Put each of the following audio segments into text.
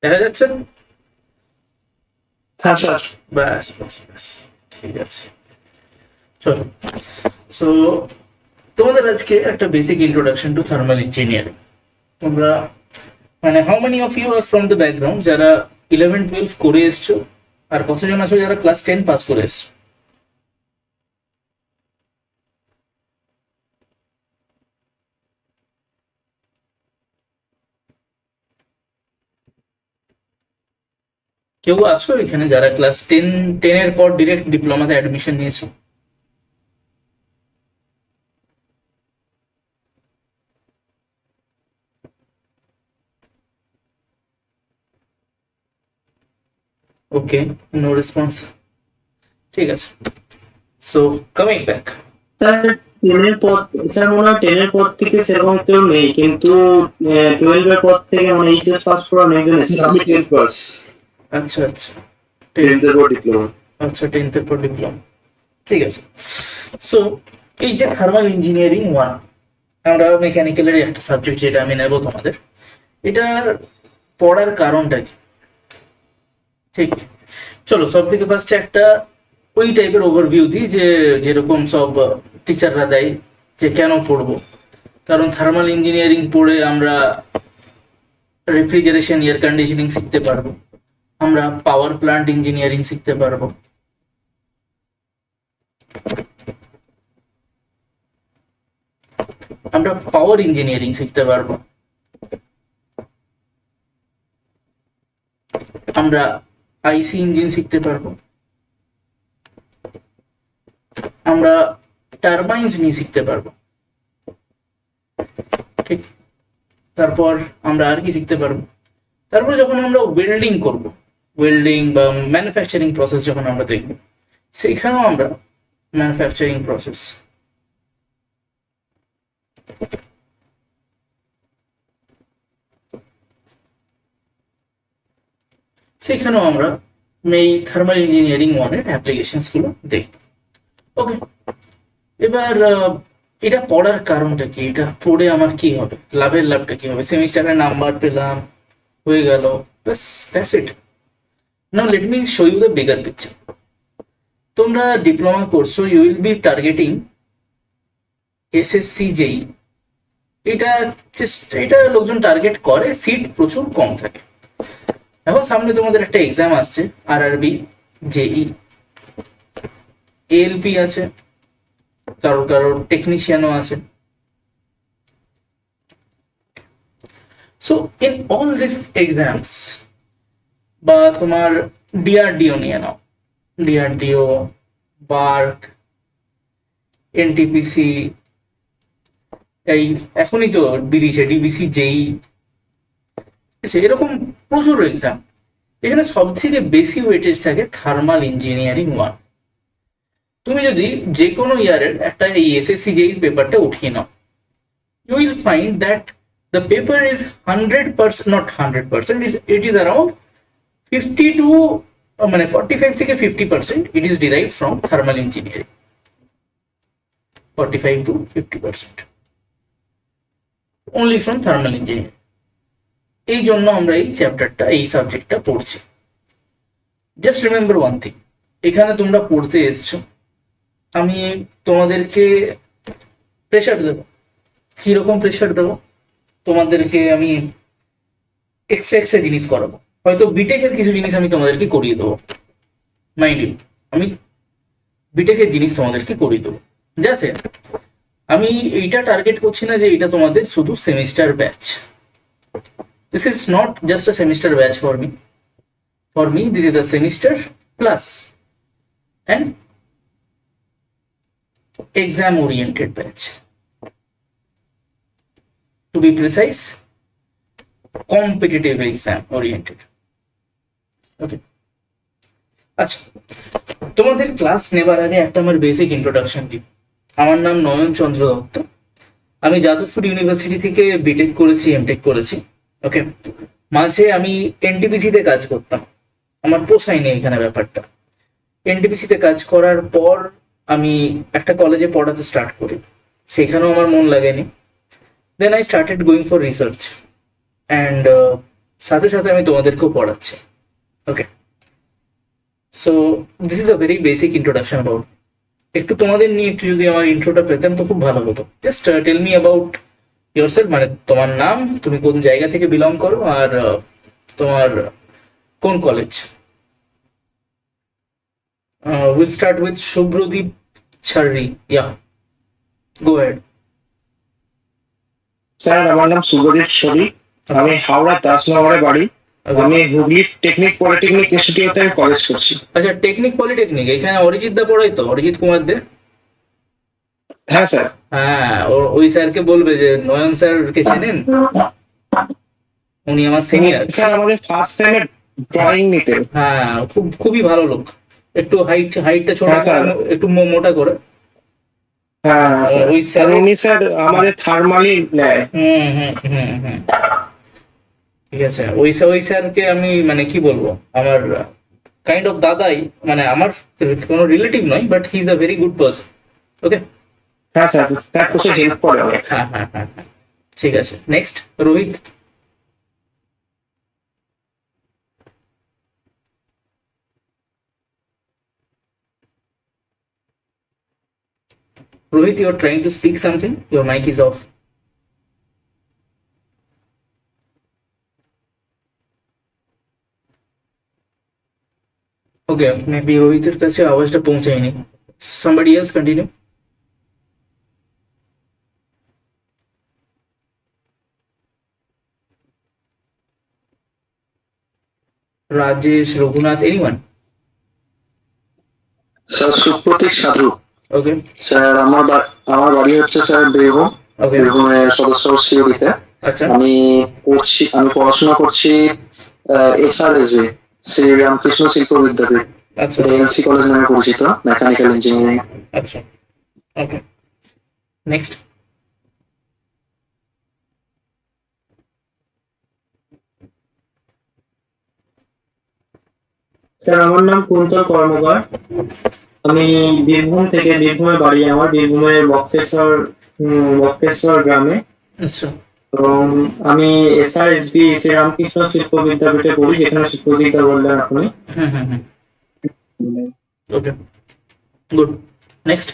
দেখা যাচ্ছে? হ্যাঁ স্যার। ব্যাস ব্যাস ব্যাস, ঠিক আছে, চলো। সো তোমাদের আজকে একটা basic introduction to thermal engineering. তোমরা মানে how many of you are from the background যারা 11-12 করে এসছো, আর কতজন আছো যারা ক্লাস 10 পাস করে এসছো? কেউ আছো এখানে যারা ক্লাস 10 এর পর ডিরেক্ট ডিপ্লোমাতে অ্যাডমিশন নিয়েছো? ওকে, নো রেসপন্স, ঠিক আছে। সো কামিং ব্যাক, স্যার টেনের পর, স্যার মনে হয় টেনের পর থেকে সেরকম কেউ নেই, কিন্তু 12 এর পর থেকে মানে এইচএস পাস করা অনেকজন এসেছে। আমি 10th পাস, আচ্ছা আচ্ছা, 10th এর পর ডিপ্লোমা। আচ্ছা 10th-এর পর ডিপ্লোমা, ঠিক আছে। সো এই যে থার্মাল ইঞ্জিনিয়ারিং 1, আমরা মেকানিক্যালের একটা সাবজেক্ট যেটা আমি নেব তোমাদের, এটার পড়ার কারণটা কি? ঠিক, চলো সব থেকে ফার্স্টে একটা ওই টাইপের ওভারভিউ দিই যে যেরকম সব টিচাররা দেয় যে কেন পড়বো। কারণ থার্মাল ইঞ্জিনিয়ারিং পড়ে আমরা রেফ্রিজারেশন, এয়ার কন্ডিশনিং শিখতে পারবো, আমরা পাওয়ার প্ল্যান্ট ইঞ্জিনিয়ারিং শিখতে পারবো, আমরা পাওয়ার ইঞ্জিনিয়ারিং শিখতে পারবো, আমরা আইসি ইঞ্জিন শিখতে পারবো, আমরা টারবাইন্স নিয়ে শিখতে পারবো, ঠিক। তারপর আমরা আর কি শিখতে পারবো? তারপর যখন আমরা ওয়েল্ডিং করব, ওয়েল্ডিং বা ম্যানুফ্যাকচারিং প্রসেস যখন আমরা দেখব, সেখানেও আমরা ম্যানুফ্যাকচারিং প্রসেস, সেখানেও আমরা এই থার্মাল ইঞ্জিনিয়ারিং 1-এর অ্যাপ্লিকেশনস গুলো দেখব। ওকে, এবার এটা পড়ার কারণটা কি? এটা পড়ে আমার কি হবে? লাভটা কি হবে? সেমিস্টারে নাম্বার পেলাম, হয়ে গেল, বাস, that's it. Now let me show you the bigger picture. তোমরা ডিপ্লোমা করছো, you will be targeting SSC JE. এটা লোকজন টার্গেট করে, সিট প্রচুর কম থাকে। এখন সামনে তোমাদের একটা এক্সাম আসছে, আরআরবি, জেই, এএলপি আছে, কারোর টেকনিশিয়ানও আছে। So in all this exams, বা তোমার ডিআরডিও নিয়ে নাও, ডিআরডিও, বার্ক, এনটিপিসি, এই এখনই তো বেরিয়েছে ডিবিসি জেই, এরকম প্রচুর এক্সাম। এখানে সব থেকে বেশি ওয়েটেজ থাকে থার্মাল ইঞ্জিনিয়ারিং 1। তুমি যদি যে কোনো ইয়ারের একটা এই এসএসসি জেই পেপারটা উঠিয়ে নাও, you will find that the paper is 100%, not 100%, it is around 50 to মানে 45 থেকে 50% it is derived from thermal engineering, 45 to 50% only from thermal engineering। এই জন্য আমরা এই চ্যাপ্টারটা, এই সাবজেক্টটা পড়ছি। জাস্ট রিমেম্বার ওয়ান থিং, এখানে তোমরা পড়তে এসছো, আমি তোমাদেরকে প্রেশার দেবো। কিরকম প্রেশার দেবো? তোমাদেরকে আমি এক্সট্রা জিনিস করাবো, হয়তো বিটেকের কিছু জিনিস আমি তোমাদেরকে করিয়ে দেবো। মাইন্ড ইউ, আমি বিটেকের জিনিস তোমাদেরকে করিয়ে দেবো, যাতে আমি এইটা টার্গেট করছি না যে এটা তোমাদের শুধু semester batch. This is not just a semester batch for me this is a semester plus and exam oriented batch, to be precise competitive exam oriented. Okay, আচ্ছা, তোমাদের ক্লাস নেবার আগে একটা আমার বেসিক ইন্ট্রোডাকশন দিই। আমার নাম নয়ন চন্দ্র দত্ত, আমি যাদবপুর ইউনিভার্সিটি থেকে বিটেক করেছি, এমটেক করেছি। ওকে, মাঝে আমি এনটিপিসিতে কাজ করতাম, আমার পোষায়নি এখানে ব্যাপারটা। এনটিপিসিতে কাজ করার পর আমি একটা কলেজে পড়াতে স্টার্ট করি, সেখানেও আমার মন লাগেনি। Then I started going for research, and সাথে সাথে আমি তোমাদেরকেও পড়াচ্ছি। Okay, so this is a very basic introduction about. একটু তোমাদের নিয়ে একটু যদি আমার ইন্ট্রোটা পেতাম তো খুব ভালো হতো। Just tell me about yourself, মানে তোমার নাম, তুমি কোন জায়গা থেকে বিলং করো, আর তোমার কোন college. Will start with Subhradeep ছাড়রি। Yeah, go ahead. স্যার আমার নাম শুভদীপ শরীফ, আমি হাওড়া দাসনগরে বাড়ি। আমি হুগলি টেকনিক পলিটেকনিক ইনস্টিটিউটে আমি কলেজ করছি। আচ্ছা, টেকনিক পলিটেকনিক, এখানে অরিজিৎ দা পড়াই তো, অরিজিৎ কুমার দে? হ্যাঁ স্যার। হ্যাঁ, ওই স্যারকে বলবে যে নয়ন স্যারকে চেনেন, উনি আমার সিনিয়র। স্যার আমাদের ফার্স্ট সেমের ড্রয়িং নিতেন। হ্যাঁ, খুবই ভালো লোক। একটু হাইটটা ছোট হ্যাঁ, স্যার। করে, একটু মোটা করে। হ্যাঁ স্যার, ওই স্যার। উনি স্যার আমাদের থার্মালি নেয়। হুম হুম হুম হুম, ঠিক আছে। ওই স্যারকে আমি মানে কি বলবো, আমার কাইন্ড অফ দাদাই, মানে আমার কোনো রিলেটিভ নয়, but he is a very good person. Okay. হ্যাঁ স্যার, স্যার কিছু হেল্প করে অনেক। হ্যাঁ হ্যাঁ হ্যাঁ হ্যাঁ, ঠিক আছে। Next, Rohit. Rohit, you're trying to speak something. Your mic is off. Okay, maybe রোহিতের কাছে আওয়াজটা পৌঁছায়নি। Somebody else continue. Rajesh, Raghunath, anyone? Sir Supratik সাধু। Okay, স্যার আমার বাড়ি হচ্ছে স্যার বীরভূম। okay. বীরভূমের সদস্য শিউরিতে। আচ্ছা আমি পড়াশোনা করছি SRSB, শ্রী রামকৃষ্ণ শিল্প বিদ্যাপীঠ, আচ্ছা এএনসি কলেজ নামে পরিচিত, মেকানিক্যাল ইঞ্জিনিয়ারিং। আচ্ছা, ওকে। নেক্সট, স্যার আমার নাম কুন্তল কর্মকার, আমি বীরভূমের বাড়ি আমার, বীরভূমের বক্রেশ্বর গ্রামে। আচ্ছা এবং আমি SRSB শ্রীরামকৃষ্ণ শিল্প বিদ্যাপীঠে পড়ি, যেখানে শিক্ষকতা বললেন আপনি। হুম হুম হুম, ওকে, গুড। নেক্সট,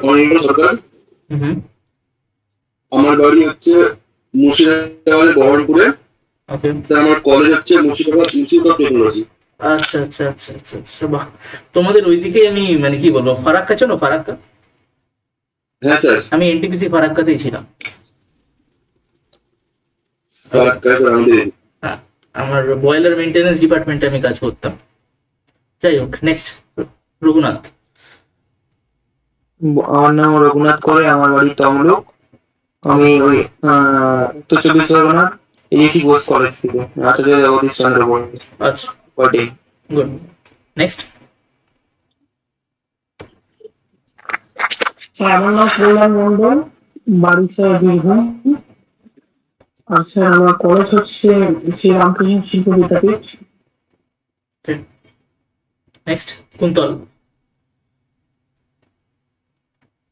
অনির্বাণ সরকার, হুম, আমার বাড়ি হচ্ছে মুর্শিদাবাদের বহরমপুরে। ওকে। আমার কলেজ হচ্ছে মুর্শিদাবাদ ইনস্টিটিউট অফ টেকনোলজি। আচ্ছা আচ্ছা আচ্ছা আচ্ছা আচ্ছা, বাহ। তোমাদের ওইদিকে আমি মানে কি বলবো, ফারাক্কা চেনো? ফারাক্কা? হ্যাঁ স্যার। আমি এনটিপিসি ফারাক্কাতেই ছিলাম। হ্যাঁ, আমার বয়লার মেইনটেনেন্স ডিপার্টমেন্টে আমি কাজ করতাম। যাই হোক, নেক্সট, রঘুনাথ। আমার নাম রঘুনাথ করে, আমার বাড়ি তমলুক। আমি ওই উত্তর চব্বিশ পরগনার এসি বোস কলেজ থেকে, আচার্য জগদীশ চন্দ্র বর্মন। আচ্ছা, বটে। গুড। নেক্সট, আমার নাম কল্যাণ মন্ডল, বাড়ি স্যার বীরভূম। আর স্যার আমার কলেজ হচ্ছে শ্রী রামকৃষ্ণ শিল্প বিদ্যাপীঠ। নেক্সট, কুন্তল।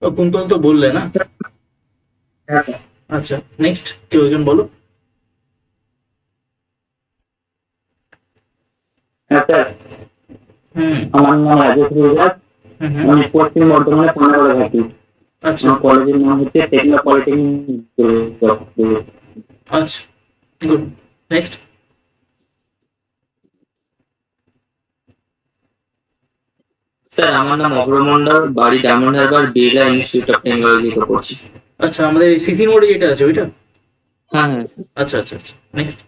ও, কুন্তল তো বললে না? হ্যাঁ স্যার। আচ্ছা, নেক্সট কেউ একজন বলো। হ্যাঁ স্যার, হুম আমার নাম রাজেশ গুজরাট, হুম হুম, আমি পশ্চিম বর্ধমানে পানাগড়ে থাকি। আচ্ছা আমার কলেজের নাম হচ্ছে টেকনো পলিটেকনিক। আচ্ছা, গুড। নেক্সট, স্যার আমার নাম অভ্র মন্ডল, বাড়ি diamond Harbour, Birla institute of টেকনোলজিতে পড়ছি। আচ্ছা, আমাদের সিসি মোড়ে যেটা আছে ওইটা? হ্যাঁ হ্যাঁ। আচ্ছা আচ্ছা আচ্ছা, নেক্সট,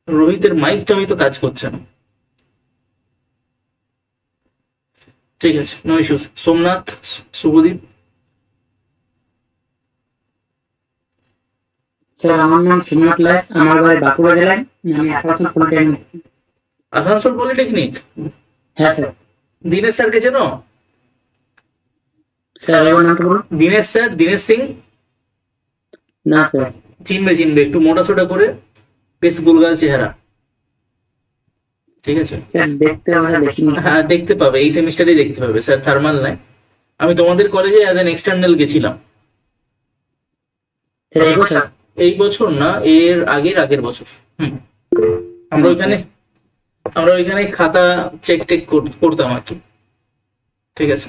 রোহিতের মাইকটা হয়তো কাজ করছে না। ঠিক আছে, no issues. Somnath, Subhadip. Sir আমার নাম সোমনাথ লাল, আমার বাড়ি বাঁকুড়া জেলায়, আমি আসানসোল পলিটেকনিক। আসানসোল পলিটেকনিক। হ্যাঁ স্যার। দীনেশ স্যারকে চেনো? স্যার আমার নামটা বলুন। দীনেশ স্যার, দীনেশ সিং। না স্যার। চিনবে, একটু মোটা সোটা করে, বেশ গোলগাল চেহারা। ঠিক আছে? স্যার দেখতে আমরা দেখিনি। হ্যাঁ, দেখতে পাবে, এই সেমিস্টারেই দেখতে পাবে স্যার। থার্মাল নাই, আমি তোমাদের কলেজে অ্যাজ অ্যান এক্সটার্নাল গেছিলাম স্যার এই বছর? এই বছর না, এর আগের বছর। হুম, আমরা ওইখানে খাতা চেক টেক করতাম আর কি। ঠিক আছে,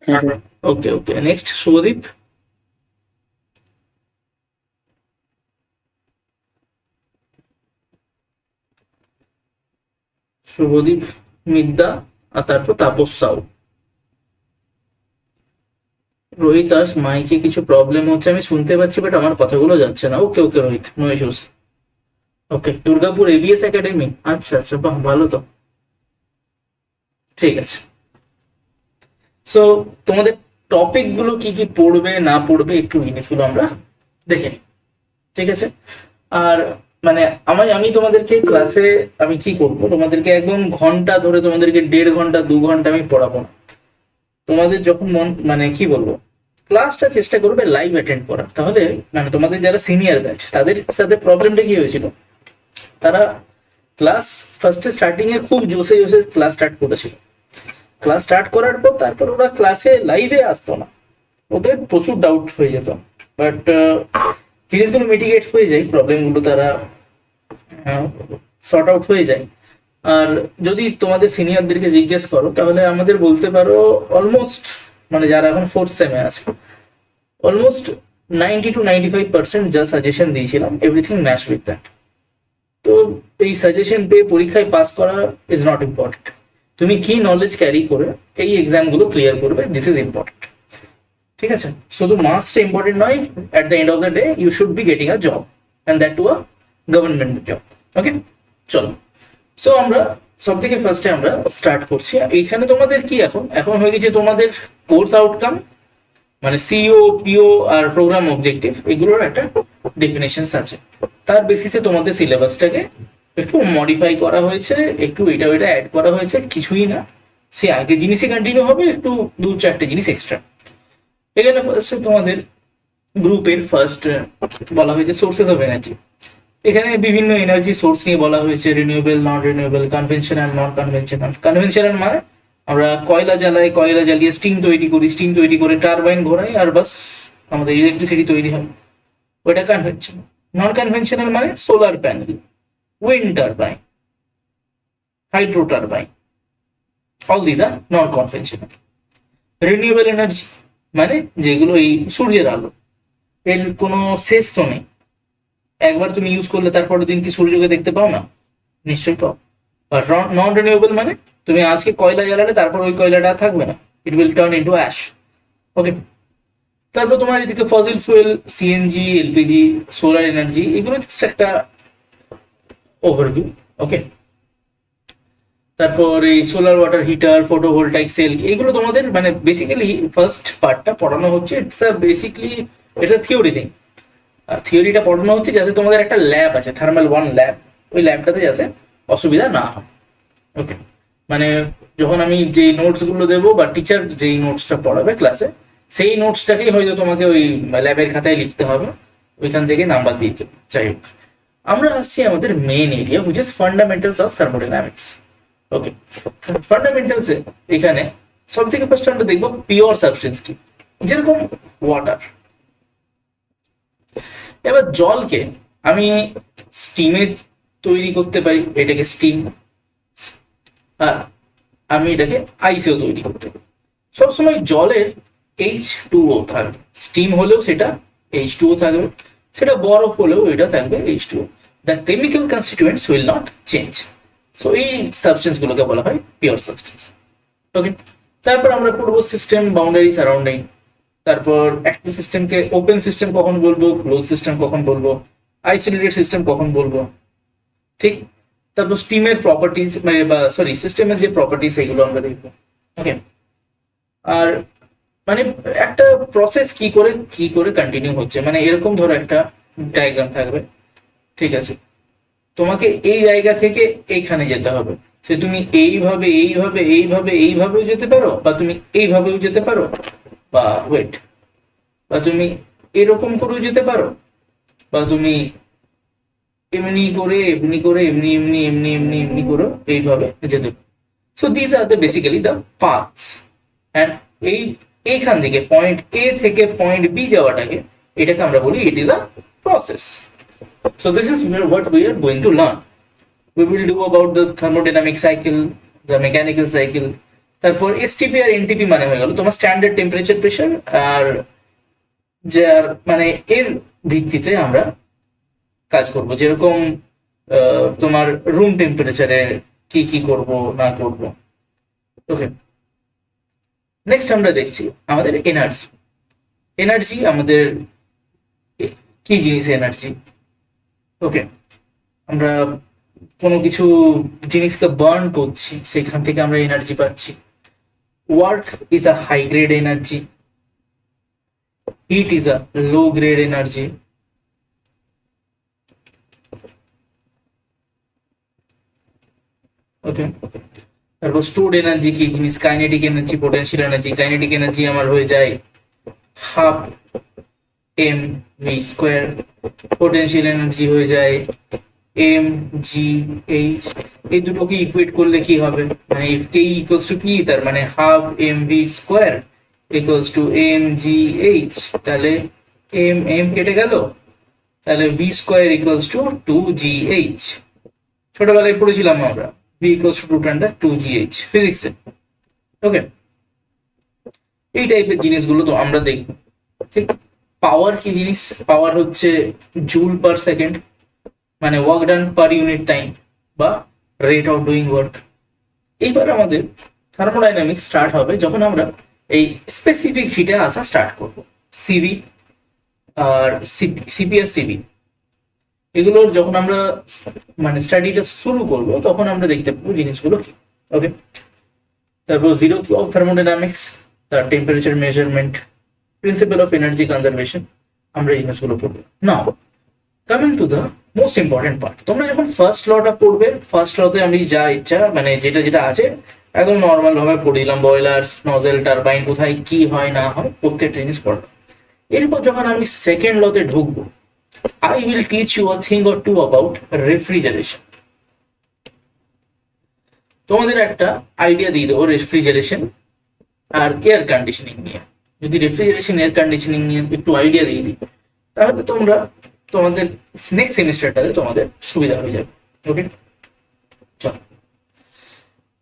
হ্যাঁ স্যার। ওকে ওকে। নেক্সট শুভদীপ। শুভদীপ মিদ্যা, আর তারপর তাপস সাউ। রোহিত দাস, মাইকে কিছু প্রবলেম হচ্ছে, আমি শুনতে পাচ্ছি বাট আমার কথাগুলো যাচ্ছে না। ওকে ওকে রোহিত, নো ইস্যুস। ওকে, দুর্গাপুর এবিএস একাডেমি, আচ্ছা আচ্ছা, বাহ, ভালো তো। ঠিক আছে, সো তোমাদের টপিক গুলো কি কি পড়বে না পড়বে একটু জিনিসগুলো আমরা দেখে নিই। ঠিক আছে? আর মানে আমি তোমাদেরকে ক্লাসে আমি কি করব, তোমাদেরকে একদম ঘন্টা ধরে, তোমাদেরকে 1.5 ঘন্টা 2 ঘন্টা আমি পড়াবো না। তোমাদের যখন মানে কি বলবো, ক্লাসটা চেষ্টা করবে লাইভ অ্যাটেন্ড করার। তাহলে মানে তোমাদের যারা সিনিয়র ব্যাচ, তাদের সাথে প্রবলেমটা কি হয়েছিল, তারা ক্লাস ফার্স্টে স্টার্টিং এ খুব জোশে জোশে ক্লাস স্টার্ট করেছিল। ক্লাস স্টার্ট করার পর তারপর ওরা ক্লাসে লাইভে আসতো না, ওদের প্রচুর ডাউট হয়ে যেত। বাট জিনিসগুলো মিটিগেট হয়ে যায়, প্রবলেমগুলো তারা সর্ট আউট হয়ে যায়। আর যদি তোমাদের সিনিয়রদেরকে জিজ্ঞেস করো তাহলে আমাদের বলতে পারো অলমোস্ট, মানে যারা এখন 4th সেমে আছে, অলমোস্ট 90 to 95% যা সাজেশন দিয়েছিলাম, এভরিথিং ম্যাচ উইথ দ্যাট। তো এই সাজেশন পেয়ে পরীক্ষায় পাস করা ইজ নট ইম্পর্টেন্ট, তুমি কি নলেজ ক্যারি করে এই এক্সামগুলো ক্লিয়ার করবে, দিস ইজ ইম্পর্টেন্ট। ঠিক আছে? শুধু মার্কসটা ইম্পর্টেন্ট নয়, at the end of the day you should be getting a job, and that to a government job. Okay, চলো। সো আমরা সব থেকে ফার্স্টে আমরা স্টার্ট করছি। এইখানে তোমাদের কি এখন হয়ে গেছে তোমাদের কোর্স আউটকাম, মানে সিও পিও আর প্রোগ্রাম অবজেক্টিভ, এগুলোর একটা ডেফিনেশনস আছে। তার বেসিসে তোমাদের সিলেবাসটাকে একটু মডিফাই করা হয়েছে, একটু এটা ওইটা অ্যাড করা হয়েছে, কিছুই না, সে আগের জিনিসই কন্টিনিউ হবে, একটু 2-4টে জিনিস এক্সট্রা। এখানে ফার্স্টে তোমাদের গ্রুপের ফার্স্ট বলা হয়েছে সোর্সেস অফ এনার্জি। এখানে বিভিন্ন এনার্জি সোর্স নিয়ে বলা হয়েছে, রিনিউয়েবল, নন রিনিউয়েবল, কনভেনশনাল, নন কনভেনশনাল। কনভেনশনাল মানে আমরা কয়লা জ্বালিয়ে স্টিম তৈরি করে টারবাইন ঘোরাই, আর বাস আমাদের ইলেকট্রিসিটি তৈরি হয়, ওইটা কনভেনশনাল। নন কনভেনশনাল মানে solar panel, wind turbine, hydro turbine, all these are non conventional. Renewable energy মানে যেগুলো এই সূর্যের আলো, এর কোনো শেষ তো নেই, একবার তুমি ইউজ করলে তারপরের দিন কি সূর্যকে দেখতে পাও না? নিশ্চয়ই পাও। আর নন রিনিউয়েবল মানে তুমি আজকে কয়লা জ্বালালে তারপর ওই কয়লাটা থাকবে না, it will turn into ash. Okay, তারপর তোমার এদিকে fossil fuel, CNG, LPG, solar energy, এগুলো জাস্ট একটা ওভারভিউ। ওকে, তারপর এই solar water heater, photovoltaic cell, এগুলো তোমাদের মানে বেসিক্যালি ফার্স্ট পার্টটা পড়ানো হচ্ছে, ইটস আ থিওরি থিং। থিওরিটা পড়ানো হচ্ছে যাতে তোমাদের একটা ল্যাব আছে, থার্মাল 1 ল্যাব, ওই ল্যাবটাতে যাতে অসুবিধা না হয়। ওকে, মানে যখন আমি যে নোটস গুলো দেবো বা টিচার যেই নোটসটা পড়াবে ক্লাসে, সেই নোটসটাকেই হয়তো তোমাকে ওই ল্যাবের খাতায় লিখতে হবে, ওইখান থেকে নাম্বার দিয়ে দেবে। যাই হোক, আমরা আসছি আমাদের main area, which is fundamentals of thermodynamics. Okay, ফান্ডামেন্টালসে এখানে সব থেকে ফার্স্ট আমরা দেখবো পিওর সাবস্টেন্স কি, যেরকম ওয়াটার। এবার জলকে আমি স্টিমে তৈরি করতে পারি, এটাকে স্টিম, আর আমি এটাকে আইসেও তৈরি করতে পারি। সবসময় জলের H2O থাকবে, স্টিম হলেও সেটা H2O থাকবে, সেটা বরফ হলেও এটা থাকবে H2O। The chemical constituents will not change. So এই সাবস্টেন্স গুলোকে বলা হয় পিওর সাবস্টেন্স। ওকে, তারপর আমরা পড়বো সিস্টেম, বাউন্ডারি, সারাউন্ডিং। তারপর একটা সিস্টেমকে ওপেন সিস্টেম কখন বলবো, ক্লোজ সিস্টেম কখন বলবো, আইসোলেটেড সিস্টেম কখন বলবো, ঠিক। তারপর স্টিমের প্রপার্টিজ বা সরি সিস্টেমের যে প্রপার্টিজ এগুলো আমরা দেখবো। ওকে, আর মানে একটা প্রসেস কি করে কন্টিনিউ হচ্ছে, মানে এরকম ধরো একটা ডায়াগ্রাম থাকবে, ঠিক আছে, তোমাকে এই জায়গা থেকে এইখানে যেতে হবে, সে তুমি এইভাবেও যেতে পারো, বা তুমি এইভাবেও যেতে পারো, বা ওয়েট, বা তুমি এরকম করেও যেতে পারো, বা তুমি এমনি করে এমনি করে এমনি এমনি এমনি এমনি এমনি করে এইভাবে যেতে। So this are the basically the paths. And এইখান থেকে পয়েন্ট এ থেকে পয়েন্ট বি যাওয়াটাকে, এটাকে আমরা বলি it is a process. So this is what we are going to learn. We will do about the thermodynamic cycle, the mechanical cycle. তারপর STP আর NTP মানে হয়ে গেল তোমার স্ট্যান্ডার্ড টেম্পারেচার প্রেশার, আর যার মানে এর ভিত্তিতে আমরা কাজ করব। যেরকম তোমার রুম টেম্পারেচারে কি কি করব না করব। ওকে, নেক্সট আমরা দেখছি আমাদের এনার্জি। এনার্জি আমাদের কি জিনিস এনার্জি? ওকে, আমরা কোনো কিছু জিনিসকে বার্ন করছি, সেখান থেকে আমরা এনার্জি পাচ্ছি। Work is a high grade energy, heat is a low grade energy. Okay, তারপর স্টোরড এনার্জি কি জিনিস? Kinetic energy, potential energy. Kinetic energy আমার হয়ে যায় half M V square, potential energy হয়ে যায় এম জি এইচ। এই দুটোকে ইকুয়েট করলে কি হবে? মানে if K equals to P, তার মানে half M V square equals to M G H. তাহলে এম এম কেটে গেল, তাহলে V square equals two 2gh। ছোটবেলায় পড়েছিলাম আমরা V equals to root under 2gh ফিজিক্সে। ওকে, এই টাইপের জিনিসগুলো তো আমরা দেখব। ঠিক, পাওয়ার কি জিনিস? পাওয়ার হচ্ছে জুল পার সেকেন্ড, মানে work done per unit time বা রেট অফ ডুইং ওয়ার্ক। এইবার আমাদের থার্মোডাইনামিক্স স্টার্ট হবে যখন আমরা এই স্পেসিফিক হিটে আসা স্টার্ট করব। সিভি আর সিপি আর সিবি, এগুলোর যখন আমরা মানে স্টাডিটা শুরু করব তখন আমরা দেখতে পাবো জিনিসগুলো কি। ওকে, তারপর জিরো অফ থার্মোডাইনামিক্স, তার temperature measurement, principal of energy conservation, আমরা এই জিনিসগুলো পড়বো। নাও coming to the most important part. তোমরা যখন ফার্স্ট লটা পড়বে, ফার্স্ট লতে আমি যা ইচ্ছা মানে যেটা যেটা আছে একদম নর্মাল ভাবে পড়ে দিলাম, বয়লার, নজেল, টারবাইন, কোথায় কি হয় না হয় প্রত্যেকটা জিনিস পড়লাম। এরপর যখন আমি সেকেন্ড লতে ঢুকবো, I will teach you a thing or two about refrigeration. তোমাদের একটা আইডিয়া দিয়ে দেবো রেফ্রিজারেশন আর এয়ার কন্ডিশনিং নিয়ে। যদি রেফ্রিজারেশন এয়ার কন্ডিশনিং নিয়ে একটু আইডিয়া দিয়ে দিই, তাহলে তোমরা তোমাদের নেক্সট সেমিস্টারটাতে তোমাদের সুবিধা হয়ে যাবে। ওকে, চলো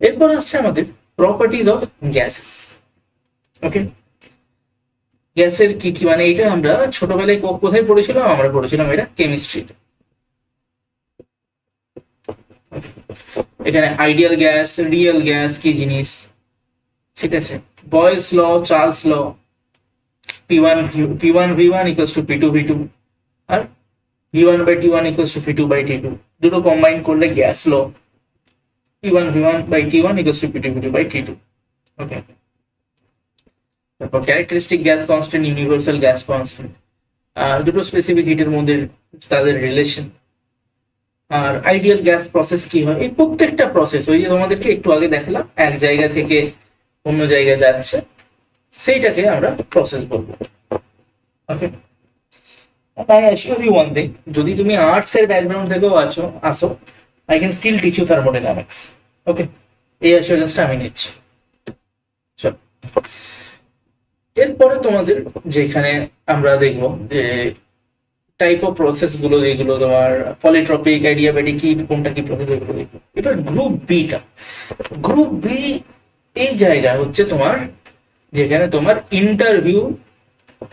এরপর আসছে আমাদের প্রপার্টিজ অফ গ্যাসেস। ওকে, গ্যাসের কি কি মানে এটা আমরা ছোটবেলায় কোথায় পড়েছিলাম? আমরা পড়েছিলাম এটা কেমিস্ট্রিতে। এখানে আইডিয়াল গ্যাস, রিয়েল গ্যাস কি জিনিস, ঠিক আছে? Boyle's law, Charles law, P1 V1 equals to P2 V2 আর V1 by T1 equals to V2 by T2, দুটো কম্বাইন করলে gas law, P1 V1 by T1 equals to P2 V2 by T2। ওকে, তারপর characteristic gas constant, universal gas constant, দুটো specific হিটের মধ্যে তাদের relation, আর ideal gas process কি হয়। এই প্রত্যেকটা প্রসেস ওই যে তোমাদেরকে একটু আগে দেখালাম, এক জায়গা থেকে অন্য জায়গায় যাচ্ছে, সেইটাকে আমরা প্রসেস বলবো। ওকে, I assure you one thing, যদি তুমি আর্টস এর ব্যাকগ্রাউন্ড থেকেও আসো, I can still teach you thermodynamics. ওকে, এই অ্যাসুরেন্সটা আমি নিচ্ছি। চল, এরপরে তোমাদের যেখানে আমরা দেখবো যে টাইপ অফ প্রসেস গুলো, যেগুলো তোমার পলিট্রপিক, অ্যাডিয়াবেটিক, কি কোনটা কি প্রসেস, এগুলো দেখবো। এবার গ্রুপ বিটা, গ্রুপ বি এই জায়গা হচ্ছে তোমার যেখানে তোমার ইন্টারভিউ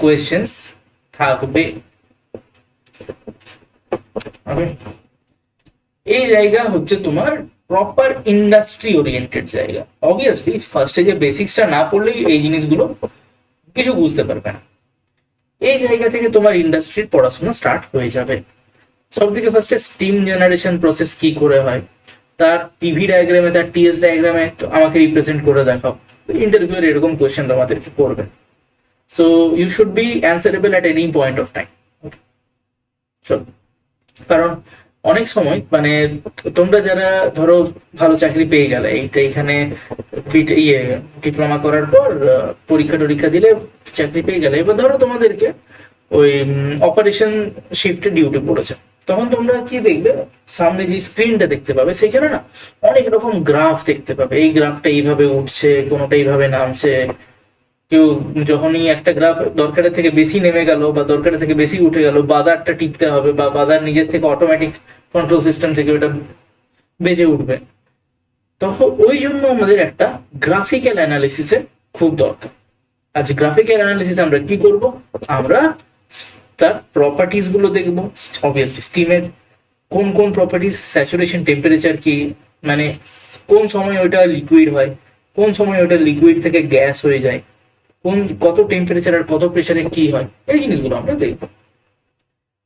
কোয়েশ্চেন্স থাকবে। এই জায়গা হচ্ছে তোমার প্রপার ইন্ডাস্ট্রি ওরিয়েন্টেড জায়গা। অবভিয়াসলি ফার্স্টে যে বেসিক্সটা না পড়লেই এই জিনিসগুলো কিছু বুঝতে পারবে না। এই জায়গা থেকে তোমার ইন্ডাস্ট্রির পড়াশোনা স্টার্ট হয়ে যাবে। সব থেকে ফার্স্টে স্টিম জেনারেশন প্রসেস কি করে হয়, তার পিভি ডায়াগ্রামে, তার টিএস ডায়াগ্রামে আমাকে রিপ্রেজেন্ট করে দেখাও। ইন্টারভিউর এরকম কোয়েশ্চেন তোমাদেরকে করবে। So you should be answerable at any point of time. কারণ অনেক সময় মানে তোমরা যারা ধরো ভালো চাকরি পেয়ে গেলে, এখানে ডিপ্লোমা করার পর পরীক্ষা দিলে চাকরি পেয়ে গেলে, এবার ধরো তোমাদেরকে ওই অপারেশন শিফটে ডিউটি পড়েছে, তখন তোমরা কি দেখবে, সামনে যে স্ক্রিনটা দেখতে পাবে সেখানে না অনেক রকম গ্রাফ দেখতে পাবে। এই গ্রাফটা এইভাবে উঠছে, কোনোটা এইভাবে নামছে। কেউ যখনই একটা গ্রাফ দরকারের থেকে বেশি নেমে গেল বা দরকারের থেকে বেশি উঠে গেল, বাজারটা টিপতে হবে বা বাজার নিজের থেকে অটোমেটিক কন্ট্রোল সিস্টেম থেকে ওটা বেজে উঠবে। তখন ওই জন্য আমাদের একটা গ্রাফিক্যাল অ্যানালিসিসের খুব দরকার। আজ গ্রাফিক্যাল অ্যানালিসিস আমরা কি করব, আমরা তার প্রপার্টিস গুলো দেখবো। অবভিয়াসলি স্টিমের কোন কোন প্রপার্টিস, স্যাচুরেশন টেম্পারেচার কি, মানে কোন সময় ওটা লিকুইড হয়, কোন সময় ওটা লিকুইড থেকে গ্যাস হয়ে যায়, কোন কত টেম্পারেচার আর কত প্রেসারে কি হয়, এই জিনিসগুলো আমরা দেখবো।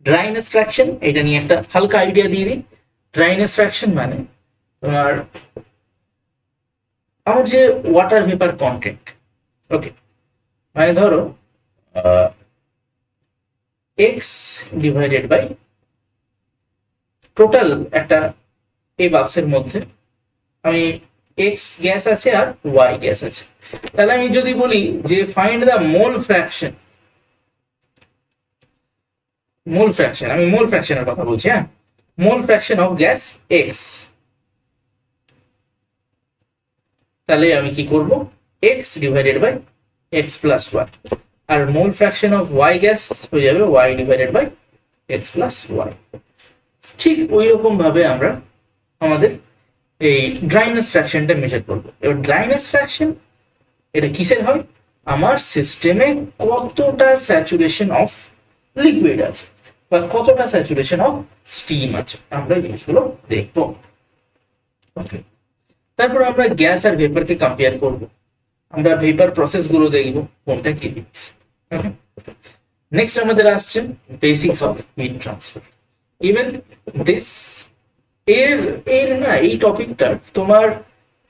ড্রাইনেস ফ্র্যাকশন, এটা নিয়ে একটা হালকা আইডিয়া দিয়ে দিই। ড্রাইনেস ফ্র্যাকশন মানে তোমার আমার যে ওয়াটার ভেপার কন্টেন্ট, ওকে, মানে ধরো এক্স ডিভাইডেড বাই টোটাল একটা এই বাক্সের মধ্যে আমি এক্স গ্যাস আছে আর ওয়াই গ্যাস আছে। তাহলে আমি যদি বলি যে ফাইন্ড দ্য মোল ফ্র্যাকশন, আমি মোল ফ্র্যাকশনের কথা বলছি, হ্যাঁ, mole fraction of gas X, তাহলে আমি কি করব, X divided by X plus Y, আর mole fraction of Y gas হয়ে যাবে Y divided by X plus Y. ঠিক ওই রকম ভাবে আমরা আমাদের এই ড্রাইনেস ফ্র্যাকশনটা মেজার করবো। এবার ড্রাইনেস ফ্র্যাকশন এটা কিসের হয়, আমার সিস্টেমে কতটা স্যাচুরেশন অফ লিকুইড আছে বা কতটা স্যাচুরেশন অফ স্টিম আছে, আমরা এই জিনিসগুলো দেখবো। ওকে, তারপর আমরা গ্যাস আর ভেপারকে কম্পেয়ার করব, আমরা ভেপার প্রসেস গুলো দেখবো কোনটা কি জিনিস। নেক্সট আমাদের আসছে basics of heat transfer. Even this এর না এই টপিকটা তোমার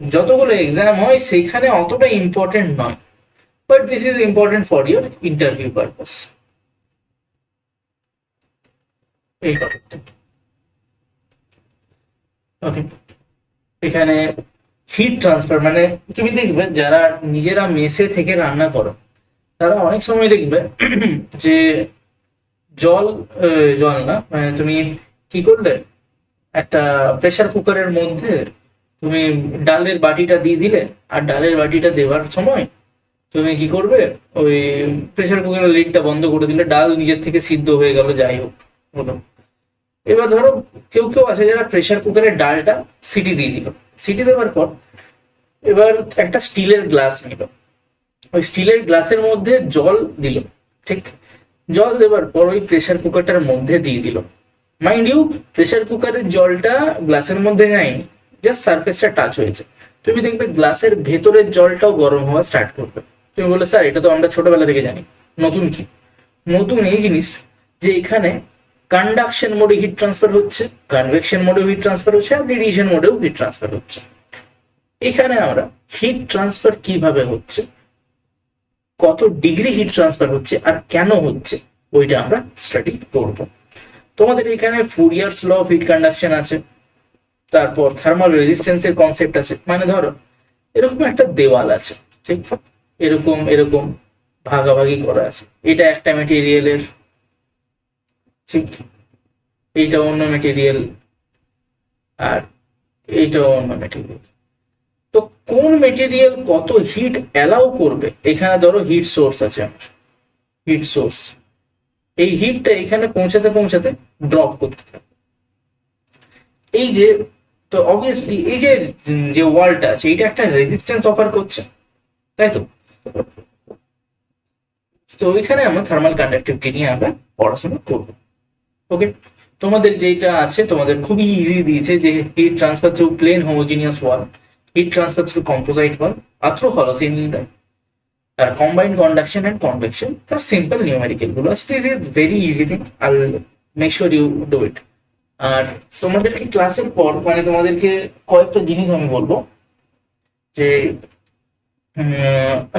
যতগুলো এক্সাম হয় সেখানে অতটা ইম্পর্টেন্ট নয়, but this is important for your interview purpose. এই টপিকটা ওকে, এখানে হিট ট্রান্সফার মানে তুমি দেখবে যারা নিজেরা মেসে থেকে রান্না করো তারা অনেক সময় দেখবে যে জল না, মানে তুমি কি করলে একটা প্রেসার কুকারের মধ্যে তুমি ডালের বাটিটা দিয়ে দিলে, আর ডালের বাটিটা দেওয়ার সময় তুমি কি করবে, ওই প্রেসার কুকারের লিডটা বন্ধ করে দিলে, ডাল নিজের থেকে সিদ্ধ হয়ে গেল, যাই হোক হলো। এবার ধরো কেউ আছে যারা প্রেসার কুকারের ডালটা সিটি দিয়ে দিল, সিটি দেওয়ার পর এবার একটা স্টিলের গ্লাস নিল, ওই স্টিলের গ্লাসের মধ্যে জল দিল, ঠিক, জল দেওয়ার পর ওই প্রেসার কুকারটার মধ্যে দিয়ে দিল। মাইন্ড ইউ, প্রেসার কুকারের জলটা গ্লাসের মধ্যে যায়নি, জাস্ট সারফেসটা টাচ হয়েছে। তুমি দেখবে গ্লাসের ভেতরের জলটাও গরম হওয়া স্টার্ট করবে। তুমি বলে স্যার এটা তো আমরা ছোটবেলা থেকে জানি, নতুন কি? নতুন এই জিনিস যে এখানে কন্ডাকশন মোডে হিট ট্রান্সফার হচ্ছে, কনভেকশন মোডেও হিট ট্রান্সফার হচ্ছে, আর রেডিয়েশন মোডেও হিট ট্রান্সফার হচ্ছে। এখানে আমরা হিট ট্রান্সফার কিভাবে হচ্ছে, কত ডিগ্রি হিট ট্রান্সফার হচ্ছে আর কেন হচ্ছে, ওইটা আমরা স্টাডি করব। তোমাদের এখানে ফুরিয়ার্স ল অফ হিট কন্ডাকশন আছে, তারপর থার্মাল রেজিস্ট্যান্সের কনসেপ্ট আছে। মানে ধরো এরকম একটা দেওয়াল আছে, ঠিক, এরকম এরকম ভাগাভাগি করা আছে, এটা একটা মেটেরিয়ালের, ঠিক, এইটা অন্য মেটেরিয়াল আর এইটা অন্য মেটেরিয়াল। তো কোন মেটেরিয়াল কত হিট অ্যালাউ করবে, এখানে ধরো হিট সোর্স আছে আমার, হিট সোর্স, এই হিটটা এখানে পৌঁছাতে পৌঁছাতে ড্রপ করতে থাকে। এই যে, তো অবভিয়াসলি এই যে ওয়ালটা আছে এটা একটা রেজিস্ট্যান্স অফার করছে, তাই তো? তো এখানে আমরা থার্মাল কন্ডাক্টিভিটি নিয়ে আমরা পড়াশোনা করব। ওকে, তোমাদের যেটা আছে তোমাদের খুবই ইজি দিয়েছে যে heat transfer through plane homogeneous wall, heat transfer through composite wall আর থ্রু হলো সিলিন্ডার, আর কম্বাইন্ড কন্ডাকশন এন্ড কনভেকশন, তার সিম্পল নিউমেরিক্যাল গুলো আছে। This is very easy thing, I will make sure you do it. আর তোমাদেরকে ক্লাসের পর মানে তোমাদেরকে কয়েকটা জিনিস আমি বলবো যে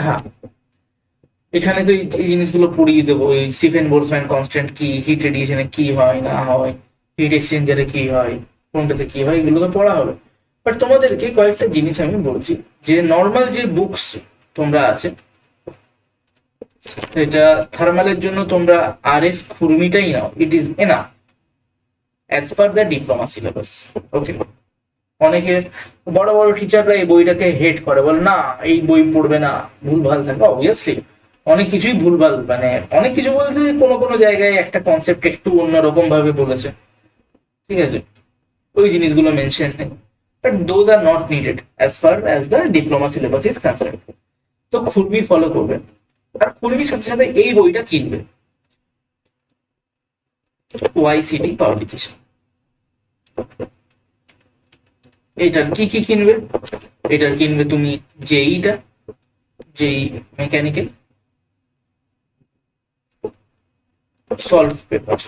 হ্যাঁ, এখানে তো এই জিনিসগুলো পড়িয়ে দেবো, এই স্টিফেন বোলটজম্যান কনস্ট্যান্ট কি, হিট রেডিয়েশনে কি হয় না হয়, হিট এক্সচেঞ্জারে কি হয়, কোনটাতে কি হয়, এগুলো তো পড়া হবে। বাট তোমাদেরকে কয়েকটা জিনিস আমি বলছি যে নর্মাল যে বুকস তোমরা আছে, এটা থার্মালের জন্য তোমরা RS খুরমিটাই নাও, it is enough. As per the diploma syllabus. Okay, অনেকে বড় বড় টিচাররা এই বইটাকে হেট করে, বলে না এই বই পড়বে না, ভুলভাল থাকে। অবভিয়াসলি অনেক কিছুই ভুলভাল, মানে অনেক কিছু বলতে কোনো কোনো জায়গায় একটা কনসেপ্ট একটু অন্যরকম ভাবে বলেছে, ঠিক আছে, ওই জিনিসগুলো মেনশন নেই, but those are not needed as far as the diploma syllabus is concern. তো খুরমি ফলো করবে, আর খুরমির সাথে সাথে এই বইটা কিনবে, ওয়াইসিটি পাবলিকেশন। এটার কি কি কিনবে? এটার কিনবে তুমি জেইটা, জেই মেকানিক্যাল সলভ পেপারস,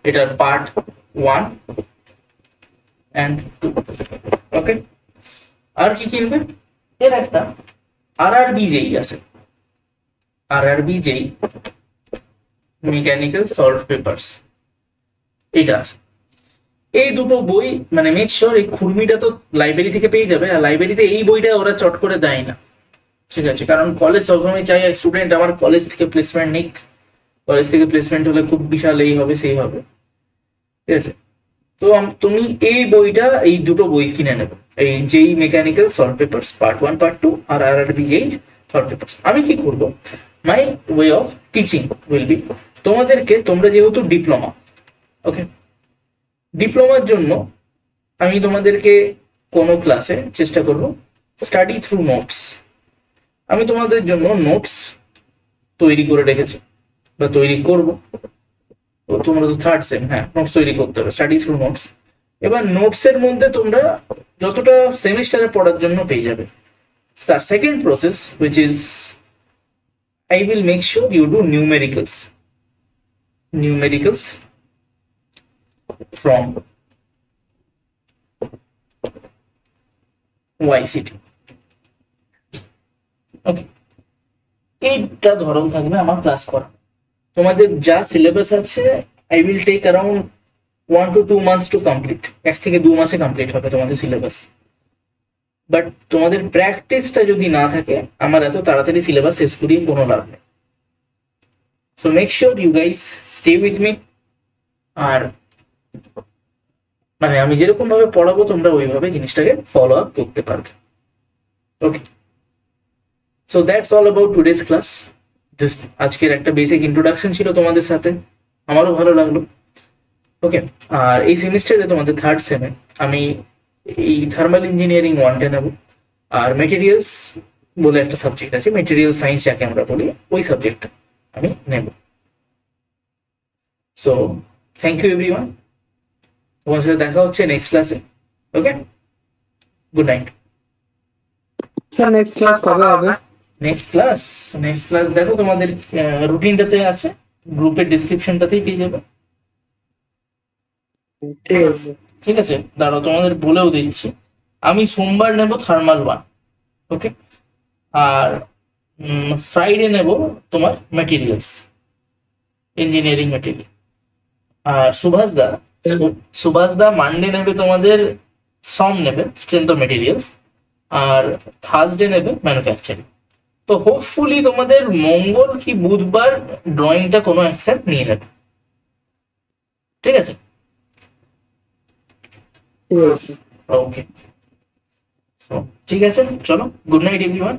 এটার পার্ট 1 and 2। ওকে, আর কি কিনবে? এর একটা আরআরবি জেই আছে, আরআরবি জেই মেকানিক্যাল সলভ পেপারস, এটা আছে। এই দুটো বই মানে মেক শিওর এই খুরমিটা তো লাইব্রেরি থেকে পেয়ে যাবে, আর লাইব্রেরিতে এই বইটা ওরা চট করে দেয় না, ঠিক আছে, কারণ কলেজ সবসময় চাই স্টুডেন্ট আমার কলেজ থেকে প্লেসমেন্ট নিক, কলেজ থেকে প্লেসমেন্ট হলে খুব বিশাল এই হবে সেই হবে, ঠিক আছে। তো তুমি এই বইটা, এই দুটো বই কিনে নেবে, এই JE mechanical solve papers part 1 part 2 আর আরআরবি জেই সলভ পেপারস। আমি কি করব, my way of teaching will be, তোমাদেরকে, তোমরা যেহেতু ডিপ্লোমা, ওকে, ডিপ্লোমার জন্য আমি তোমাদেরকে কোনো ক্লাসে চেষ্টা করব স্টাডি থ্রু নোটস। আমি তোমাদের জন্য নোটস তৈরি করে রেখেছি বা তৈরি করব। তোমরা তো থার্ড সেম, হ্যাঁ, নোটস তৈরি করতে হবে, স্টাডি থ্রু নোটস। এবার নোটসের মধ্যে তোমরা যতটা সেমিস্টারে পড়ার জন্য পেয়ে যাবে। তার second process which is I will make sure you do numericals from YCT। ওকে, এইটা ধরন থাকবে আমার ক্লাস করা। তোমাদের যা সিলেবাস আছে I will take around 1 to 2 months to complete, 1 থেকে 2 মাসে কমপ্লিট হবে তোমাদের সিলেবাস। বাট তোমাদের প্র্যাকটিসটা যদি না থাকে, আমার এত তাড়াতাড়ি সিলেবাস শেষ করিয়ে কোনো লাভ নেই। So make sure you guys stay with me, আর মানে আমি যেরকম ভাবে পড়াবো তোমরা ওইভাবে জিনিসটাকে ফলো আপ করতে পারবে। Okay, so that's all about today's class. Just আজকের একটা বেসিক ইন্ট্রোডাকশন ছিল তোমাদের সাথে, আমারও ভালো লাগলো। ওকে, আর এই সেমিস্টারে তোমাদের থার্ড সেমে আমি এই থার্মাল ইঞ্জিনিয়ারিং 1টা নেব, আর মেটেরিয়ালস বলে একটা সাবজেক্ট আছে, মেটেরিয়াল সায়েন্স যাকে আমরা বলি, ওই সাবজেক্টটা আমি নেব। সো থ্যাংক ইউ এভরিওয়ান, তোমার সাথে দেখা হচ্ছে নেক্সট ক্লাসে। Okay, good night. Sir next class কবে হবে? নেক্সট ক্লাস দেখো তোমাদের রুটিনটাতে আছে, গ্রুপের ডিসক্রিপশনটাতেই পেয়ে যাবে। ঠিক আছে। ঠিক আছে, দাঁড়াও তোমাদের বলেও দিচ্ছি, আমি সোমবার নেব থার্মাল 1, ওকে, আর ফ্রাইডে নেব তোমার ম্যাটেরিয়ালস, ইঞ্জিনিয়ারিং ম্যাটেরিয়াল। আর সুভাষ দা মানডে নেবে তোমাদের নেবে স্ট্রেংথ অফ ম্যাটেরিয়ালস, আর থার্সডে নেবে ম্যানুফ্যাকচারিং। তো হোপফুলি তোমাদের মঙ্গল কি বুধবার ড্রয়িংটা কোনো অ্যাকসেপ্ট নিয়ে নেবে, ঠিক আছে? ঠিক আছে। ওকে, ঠিক আছে, চলো, গুড নাইট এভরিওয়ান।